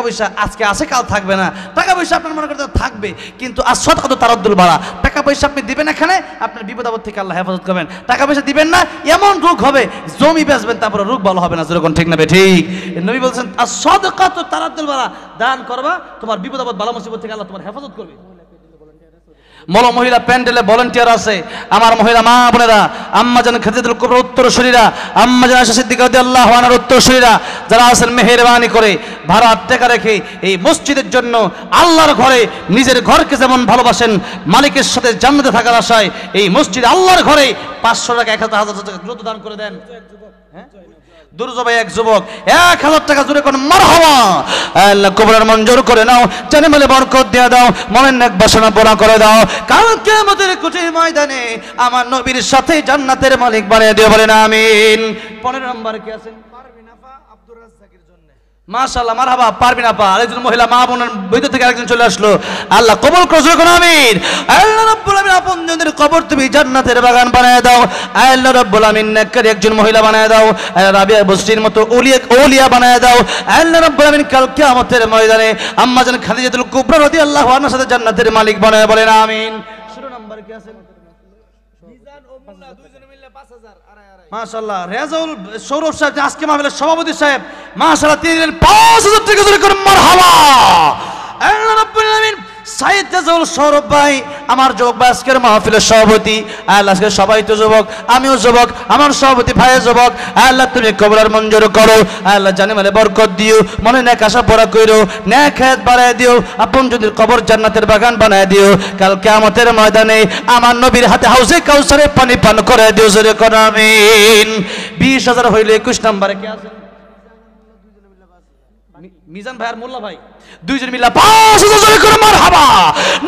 পয়সা আজকে আছে কাল থাকবে না, টাকা পয়সা আপনার মনে করতে থাকবে, কিন্তু আস-সাদাকাতু তারাদ্দুল বালা, টাকা পয়সা আপনি দিবেন এখানে আপনার বিপদ আপদ থেকে আল্লাহ হেফাজত করবেন। টাকা পয়সা দিবেন না, এমন রোগ হবে জমি বেচবেন তারপরে রোগ ভালো হবে না, যেরকম ঠিক না ঠিক? নবী বলছেন আস-সাদাকাতু তারাদ্দুল বালা, দান করবা তোমার বিপদ আপদ বালা মুসিবত থেকে আল্লাহ তোমার হেফাজত করবে। মহিলা প্যান্ডেলে ভলান্টিয়ার আছে, আমার মহিলা মা বোনেরা, আম্মা জান খাদিজাতুল কুবরা উত্তরসূরিরা, আম্মা জান আয়েশা সিদ্দিকা রাদিয়াল্লাহু আনহার উত্তরসূরিরা যারা আছেন, মেহেরবানি করে ভাড়া টাকা রেখে এই মসজিদের জন্য আল্লাহর ঘরে নিজের ঘরকে যেমন ভালোবাসেন, মালিকের সাথে জান্নাতে থাকার আশায় এই মসজিদে আল্লাহর ঘরে 500 টাকা 1000 টাকা দ্রুত দান করে দেন। দুর্জবাই এক যুবক 1000 টাকা জুড়ে কোন মারহাবা, আল্লাহ কবরের মঞ্জুর করে নাও, জানে মালে বরকত দিয়ে দাও, মনের নেক বাসনা পুরা করে দাও, কাল কিয়ামতের কঠিন ময়দানে আমার নবীর সাথে জান্নাতের মালিক বানিয়ে দিও, বলেন আমিন। 15 নম্বরে কি আছেন? পারবিন আপা আব্দুর রাজ্জাকের জন্য, মাশাআল্লাহ মারহাবা। পারবিন আপা আরেকজন মহিলা মা বোনের ভিতর থেকে আরেকজন চলে আসলো, আল্লাহ কবুল করুন, কোন আমিন। আল্লাহ রাব্বুল আমিন আপনজনদের কবর তুমি জান্নাতের বাগান বানায় দাও, আল্লাহ রাব্বুল আমিন নেককার একজন মহিলা বানায় দাও, রাবিয়া বসরির মতো ওলিয়া বানায় দাও, আল্লাহ রাব্বুল আমিন কাল কিয়ামতের ময়দানে আম্মা জান খাদিজাতুল কুবরা রাদিয়াল্লাহু আনহার সাথে জান্নাতের মালিক বানায়, বলেন আমিন। 16 নম্বরে কি আছে? মিজান ও মুন্না দুইজনে মিলে 5000 মাশাআল্লাহ। রেজাউল সৌরভ সাহেব আজকে মাহফিলের সভাপতি সাহেব, মাশাআল্লাহ তিনি দিলেন 5000 টাকা জোরে করে মারহাবা। আল্লাহ রাব্বুল আমিন সাইদ রেজাউল সৌরভ ভাই আমার যুবক ভাই আজকের মাহফিলের সভাপতি, আল্লাহ আজকে সবাই তো যুবক, আমিও যুবক, আমার সভাপতি ভাই যুবক, আল্লাহ তুমি কবুল মঞ্জুর করো, আল্লাহ জানে মালে বরকত দিও, মনে নেক আশা পূরা কইরো, নেক হায়াত বাড়ায় দিও, আপন যদি কবর জান্নাতের বাগান বানায় দিও, কাল কিয়ামতের ময়দানে আমার নবীর হাতে হাউজে কাউসারে পানি পান করে দিও, জোরে কোন আমিন। 20000 হইলে 21 নম্বরে কি আছে? মিজান ভাই আর মোল্লা ভাই দুইজন মিলে 5000 জোরে করে মারহাবা,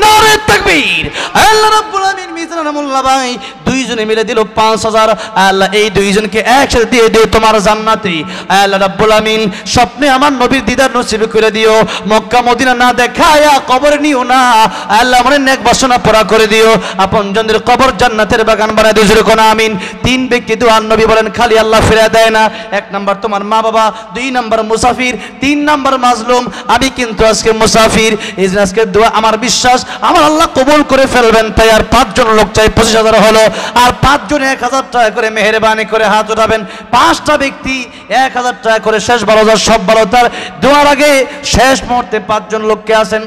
নারে তাকবীর। আল্লাহ রাব্বুল আমিন মিজান আর মোল্লা ভাই দুইজনে মিলে দিল 5000, আল্লাহ এই দুইজনকে একসাথে দিয়ে দিও তোমার জান্নাতে। আল্লাহ রাব্বুল আমিন স্বপ্নে আমার নবীর দিদার নসিব করে দিও, মক্কা মদিনা না দেখায়া কবরে নিও না, আল্লাহ মনে নেক বাসনা পুরা করে দিও, আপনজনদের কবর জান্নাতের বাগান বানায় দিও, জোরে কোন আমিন। 3 ব্যক্তি দোয়া নবী বলেন খালি আল্লাহ ফিরিয়ে দেয় না, 1 নাম্বার তোমার মা বাবা, 2 নাম্বার মুসাফির, 3 নাম্বার মাজলুম। আমি কিন্তু আজকে মুসাফির, এই যে আজকে দোয়া আমার বিশ্বাস আমার আল্লাহ কবুল করে ফেলবেন, তাই আর 5 জন লোক চাই 25000 হলো, আর 5 জনে 1000 টাকা করে মেহেরবানি করে হাত উঠাবেন। 5টা ব্যক্তি 1000 টাকা করে, শেষ 12000 সব ভালো তার দোয়ার আগে শেষ মুহূর্তে 5 জন লোককে আছেন,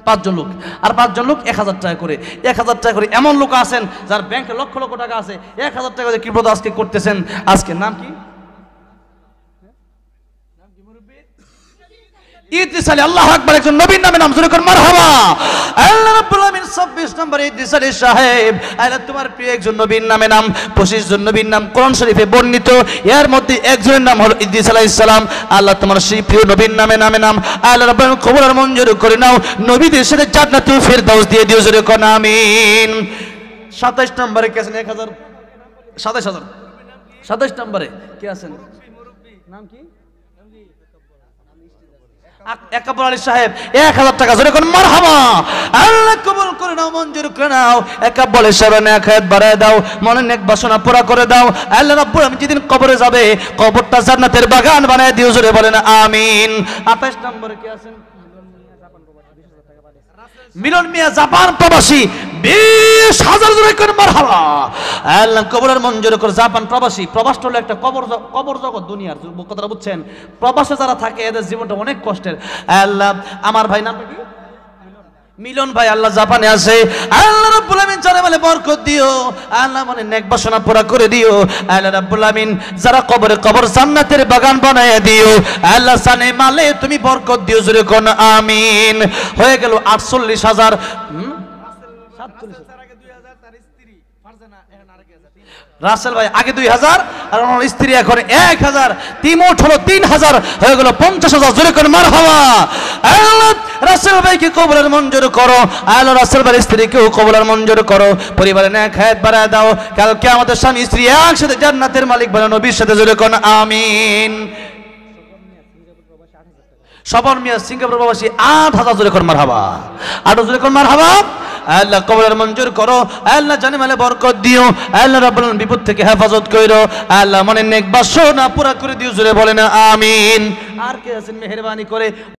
5 জন লোক আর 5 জন লোক 1000 টাকা করে, 1000 টাকা করে। এমন লোক আছেন যার ব্যাংকে লক্ষ লক্ষ টাকা আছে, 1000 টাকা করে কৃপদ আজকে করতেছেন। আজকে নাম কি? ইদ্রিস আলী, আল্লাহু আকবার, একজন নবীর নামে নাম, জোরে করে মারহাবা। আল্লাহ রাব্বুল আমিন 26 নম্বর ইদ্রিস আলী সাহেব, আল্লাহ তোমার প্রিয় একজন নবীর নামে নাম, 25 জন নবীর নাম কোরআন শরীফে বর্ণিত, এর মধ্যে একজনের নাম হলো ইদ্রিস আলাইহিস সালাম। আল্লাহ তোমার সেই প্রিয় নবীর নামে নাম আল্লাহ রাব্বুল আমিন কবুল আর মঞ্জুর করে নাও, নবীদের সাথে জান্নাতুল ফেরদাউস দিয়ে দিও, জোরে করে আমিন। 27 নম্বরে কে আছেন? 27 নম্বরে কে আছেন? নাম কি? একাবর আলী সাহেব 1000 টাকা, জোরে কোন মারহাবা। আল্লাহ কবুল করে নাও, মঞ্জুর করে নাও, একাবর আলী সাহেব নেক হায়াত বাড়ায় দাও, মনের নেক বাসনা পুরা করে দাও। আল্লাহ রাব্বুল আমিন যেদিন কবরে যাবে কবরটা জান্নাতের বাগান বানায় দিও, জোরে বলেন আমিন। 28 নম্বরে কি আছেন? মিলন মিয়া জাপান প্রবাসী 20000 জোরে করে মারহাবা। আল্লাহ কবরের মঞ্জুর করে। জাপান প্রবাসী, প্রবাসটা হলো একটা কবর জগৎ দুনিয়ার, কথাটা বুঝছেন? প্রবাসে যারা থাকে এদের জীবনটা অনেক কষ্টের। আল্লাহ আমার ভাই নামটা কি? মিলন ভাই, আল্লাহ জাপানে আছে, আল্লাহ রাব্বুল আমিন জানে মালে বরকত দিও, আল্লাহ মানে নেক বাসনা পুরা করে দিও। আল্লাহ রাব্বুল আমিন যারা কবর জান্নাতের বাগান বানায় দিও, আল্লাহ জানে মালে তুমি বরকত দিও, জোরে কোন আমিন। হয়ে গেল 48000, 47 রাসেল ভাই আগে 2000 আর ওনার স্ত্রী এখন 1000, তিমোট হলো 3000, হয়ে গেল 50000, জোরে করে মারহাবা। আল্লাহ রাসেল ভাইকে কবুলের মঞ্জুর করো, আল্লাহ রাসেল ভাইয়ের স্ত্রীকেও কবুলের মঞ্জুর করো, পরিবারে নেক হায়াত বাড়ায় দাও, কালকে আমাদের স্বামী স্ত্রী একসাথে জান্নাতের মালিক বানানো, নবীর সাথে, জোরে কোন আমিন। স্বপন মিয়া সিঙ্গাপুর প্রবাসী 8000, জোরে কোন মারহাবা, 8 জোরে কোন মারহাবা। আল্লাহ কবুল মঞ্জুর করো, আল্লাহ জানে মালে বরকত দিও, আল্লাহ রাব্বুল আলামিন বিপদ থেকে হেফাজত কইরো, আল্লাহ মনে নেক বাসনা পুরা করে দিও, জোরে বলেন আমিন। আর কে আছেন মেহেরবানি করে?